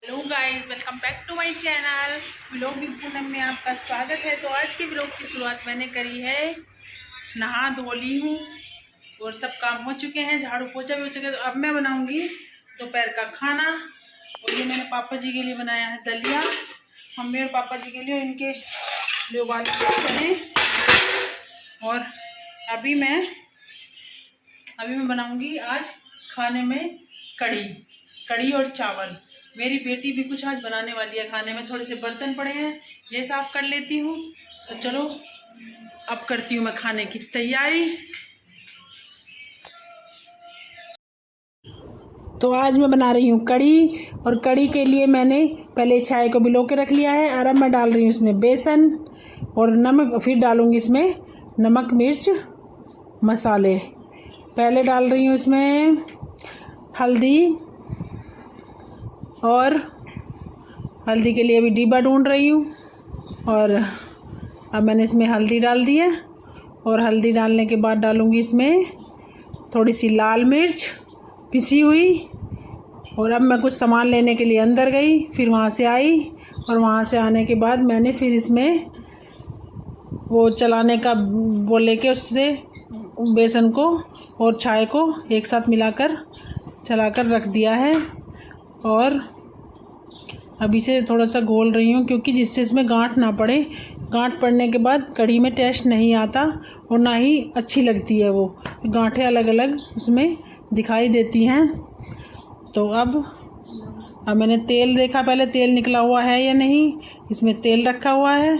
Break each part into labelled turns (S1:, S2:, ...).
S1: Hello guys, welcome back to my channel vlog with Poonam में आपका स्वागत है। तो आज के व्लॉग की शुरुआत मैंने करी है, नहा धो ली हूँ और सब काम हो चुके हैं, झाड़ू पोछा भी हो चुका है। तो अब मैं बनाऊंगी दोपहर का खाना। और ये मैंने पापा जी के लिए बनाया है दलिया, मम्मी और पापा जी के लिए, इनके लिए उबाल के। और अभी मैं बनाऊंगी आज खाने में कढ़ी और चावल। मेरी बेटी भी कुछ आज बनाने वाली है खाने में। थोड़े से बर्तन पड़े हैं, ये साफ कर लेती हूँ। तो चलो अब करती हूँ मैं खाने की तैयारी। तो आज मैं बना रही हूँ कढ़ी, और कढ़ी के लिए मैंने पहले चाय को भिगो के रख लिया है। और अब मैं डाल रही हूँ इसमें बेसन और नमक। फिर डालूँगी इसमें नमक मिर्च मसाले। पहले डाल रही हूँ इसमें हल्दी, और हल्दी के लिए अभी डिब्बा ढूंढ रही हूँ। और अब मैंने इसमें हल्दी डाल दी है। और हल्दी डालने के बाद डालूँगी इसमें थोड़ी सी लाल मिर्च पिसी हुई। और अब मैं कुछ सामान लेने के लिए अंदर गई, फिर वहाँ से आई, और वहाँ से आने के बाद मैंने फिर इसमें वो चलाने का वो लेके उससे बेसन को और चाय को एक साथ मिलाकर चलाकर रख दिया है। और अभी से थोड़ा सा घोल रही हूँ, क्योंकि जिससे इसमें गांठ ना पड़े। गांठ पड़ने के बाद कढ़ी में टेस्ट नहीं आता और ना ही अच्छी लगती है। वो गांठें अलग अलग उसमें दिखाई देती हैं। तो अब मैंने तेल देखा, पहले तेल निकला हुआ है या नहीं। इसमें तेल रखा हुआ है।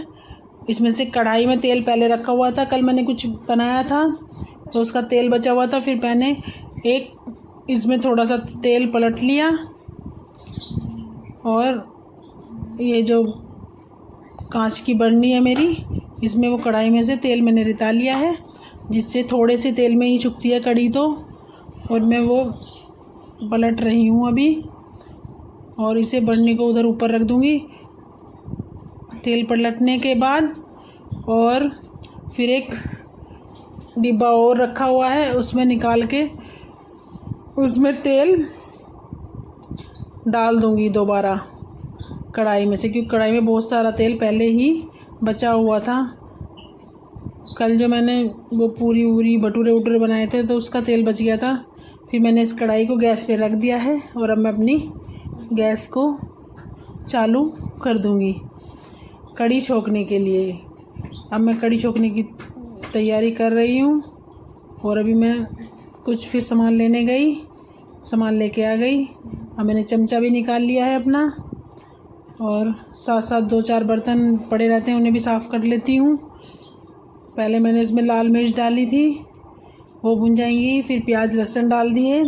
S1: इसमें से कढ़ाई में तेल पहले रखा हुआ था, कल मैंने कुछ बनाया था तो उसका तेल बचा हुआ था। फिर मैंने इसमें थोड़ा सा तेल पलट लिया, और ये जो कांच की बर्नी है मेरी, इसमें वो कढ़ाई में से तेल मैंने रिता लिया है, जिससे थोड़े से तेल में ही छुपती है कढ़ी। तो और मैं वो पलट रही हूँ अभी, और इसे बर्नी को उधर ऊपर रख दूँगी तेल पलटने के बाद। और फिर एक डिब्बा और रखा हुआ है, उसमें निकाल के उसमें तेल डाल दूंगी दोबारा कढ़ाई में से, क्योंकि कढ़ाई में बहुत सारा तेल पहले ही बचा हुआ था। कल जो मैंने वो पूरी भटूरे वटूरे बनाए थे तो उसका तेल बच गया था। फिर मैंने इस कढ़ाई को गैस पे रख दिया है, और अब मैं अपनी गैस को चालू कर दूंगी कढ़ी छोंकने के लिए। अब मैं कढ़ी छोंकने की तैयारी कर रही हूँ। और अभी मैं कुछ फिर सामान लेने गई, सामान लेके आ गई। अब मैंने चमचा भी निकाल लिया है अपना, और साथ साथ 2-4 बर्तन पड़े रहते हैं, उन्हें भी साफ़ कर लेती हूँ। पहले मैंने इसमें लाल मिर्च डाली थी, वो भुन जाएंगी। फिर प्याज लहसुन डाल दिए,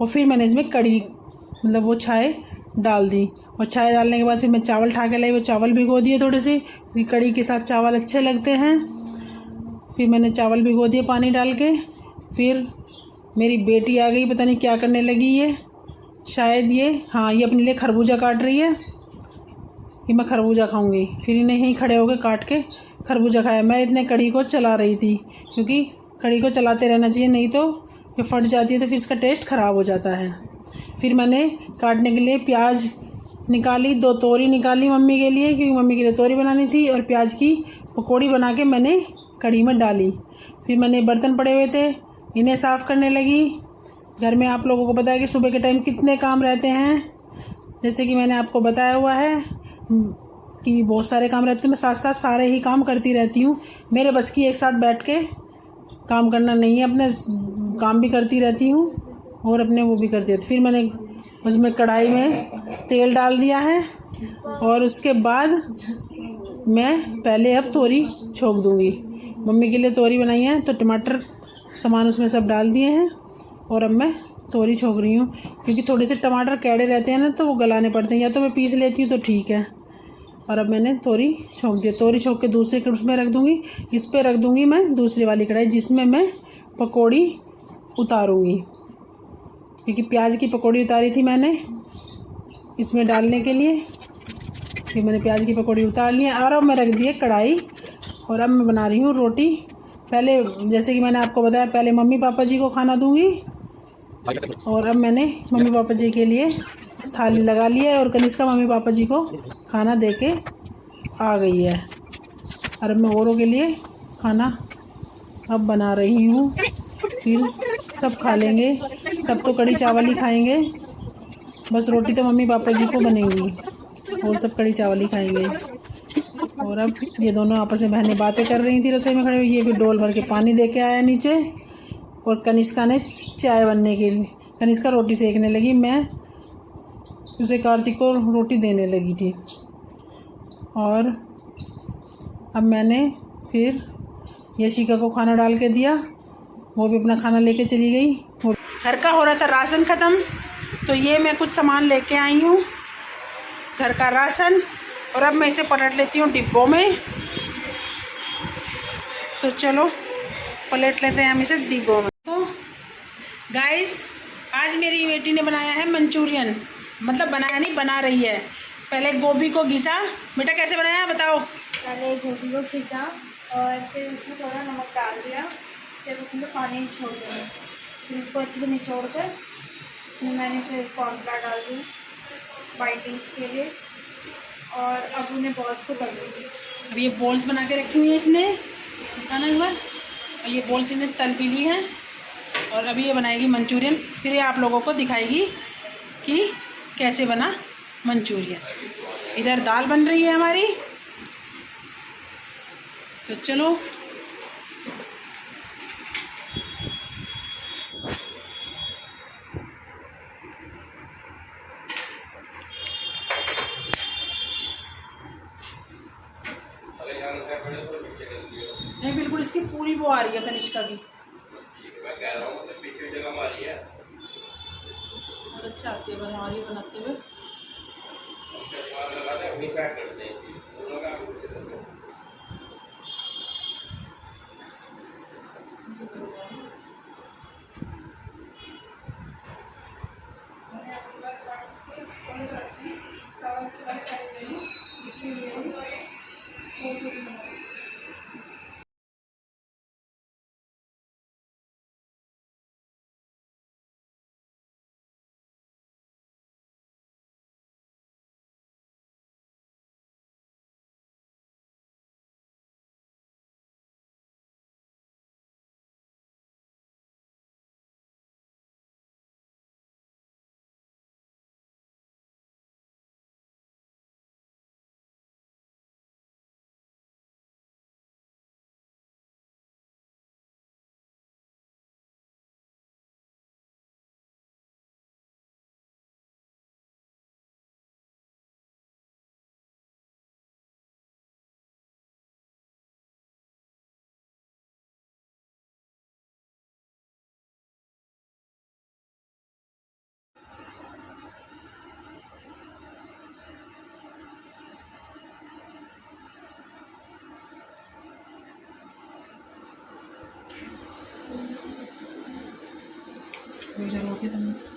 S1: और फिर मैंने इसमें कढ़ी मतलब वो चाय डाल दी। और चाय डालने के बाद फिर मैं चावल उठा के लाई, वो चावल भिगो दिए थोड़े से, क्योंकि कढ़ी के साथ चावल अच्छे लगते हैं। फिर मैंने चावल भिगो दिए पानी डाल के। फिर मेरी बेटी आ गई, पता नहीं क्या करने लगी ये, शायद ये अपने लिए खरबूजा काट रही है कि मैं खरबूजा खाऊंगी। फिर इन्हें यहीं खड़े होकर काट के खरबूजा खाया। मैं इतने कढ़ी को चला रही थी, क्योंकि कढ़ी को चलाते रहना चाहिए, नहीं तो ये फट जाती है तो फिर इसका टेस्ट ख़राब हो जाता है। फिर मैंने काटने के लिए प्याज निकाली, 2 तोरी निकाली मम्मी के लिए, क्योंकि मम्मी के लिए तोरी बनानी थी। और प्याज की पकौड़ी बना के मैंने कढ़ी में डाली। फिर मैंने बर्तन पड़े हुए थे, इन्हें साफ़ करने लगी। घर में आप लोगों को पता है कि सुबह के टाइम कितने काम रहते हैं। जैसे कि मैंने आपको बताया हुआ है कि बहुत सारे काम रहते हैं, मैं साथ साथ सारे ही काम करती रहती हूँ। मेरे बस की एक साथ बैठ के काम करना नहीं है, अपने काम भी करती रहती हूँ और अपने वो भी करती रहती हूँ। फिर मैंने उसमें कढ़ाई में तेल डाल दिया है, और उसके बाद मैं पहले अब तोरी छोंक दूँगी। मम्मी के लिए तोरी बनाई है, तो टमाटर सामान उसमें सब डाल दिए हैं, और अब मैं तोरी छोंक रही हूँ। क्योंकि थोड़े से टमाटर कैड़े रहते हैं ना, तो वो गलाने पड़ते हैं, या तो मैं पीस लेती हूँ तो ठीक है। और अब मैंने तोरी छोंक दिया। तोरी छोंक के दूसरे उसमें रख दूँगी, इस पर रख दूँगी मैं दूसरी वाली कढ़ाई, जिसमें मैं पकौड़ी उतारूँगी। क्योंकि प्याज की पकौड़ी उतारी थी मैंने इसमें डालने के लिए। फिर मैंने प्याज की पकौड़ी उतार ली है, और अब मैं रख दिए कढ़ाई। और अब मैं बना रही हूँ रोटी। पहले जैसे कि मैंने आपको बताया, पहले मम्मी पापा जी को खाना दूँगी, और अब मैंने मम्मी पापा जी के लिए थाली लगा लिया है और कनिष्का मम्मी पापा जी को खाना दे के आ गई है। और मैं औरों के लिए खाना अब बना रही हूँ, फिर सब खा लेंगे। सब तो कढ़ी चावल ही खाएंगे, बस रोटी तो मम्मी पापा जी को बनेंगी और सब कढ़ी चावल ही खाएंगे। और अब ये दोनों आपस में बहनें बातें कर रही थी रसोई में खड़े हुए। ये फिर डोल भर के पानी दे के आया नीचे, और कनिष्का ने चाय बनने के लिए कनिष्का रोटी सेकने लगी, मैं उसे कार्तिक को रोटी देने लगी थी। और अब मैंने फिर यशिका को खाना डाल के दिया, वो भी अपना खाना लेके चली गई। घर का हो रहा था राशन ख़त्म, तो ये मैं कुछ सामान लेके आई हूँ घर का राशन, और अब मैं इसे पलट लेती हूँ डिब्बों में। तो चलो पलट लेते हैं हम इसे डिब्बों में। तो गाइस, आज मेरी बेटी ने बनाया है मंचूरियन, मतलब बनाया नहीं, बना रही है। पहले गोभी को घिसा। बेटा कैसे बनाया बताओ?
S2: पहले गोभी को घिसा और फिर उसमें थोड़ा नमक डाल दिया, फिर उसमें पानी छोड़ दिया, फिर उसको अच्छे से निचोड़ कर उसमें मैंने फिर कॉर्नफ्लावर डाल दी बाइटिंग के लिए, और अब उन्हें बॉल्स को तल दी।
S1: अब ये बॉल्स बना के रखी हुई है इसने, बताना एक बार। और ये बॉल्स इन्हें तल भी ली हैं, और अभी ये बनाएगी मंचूरियन। फिर ये आप लोगों को दिखाएगी कि कैसे बना मंचूरियन। इधर दाल बन रही है हमारी, तो चलो नहीं, बिल्कुल इसकी पूरी वो आ रही है कनिष्का की।
S3: मैं कह रहा हूँ पीछे जगह मारी है,
S1: बहुत अच्छा आती है बनाते हुए। रोटी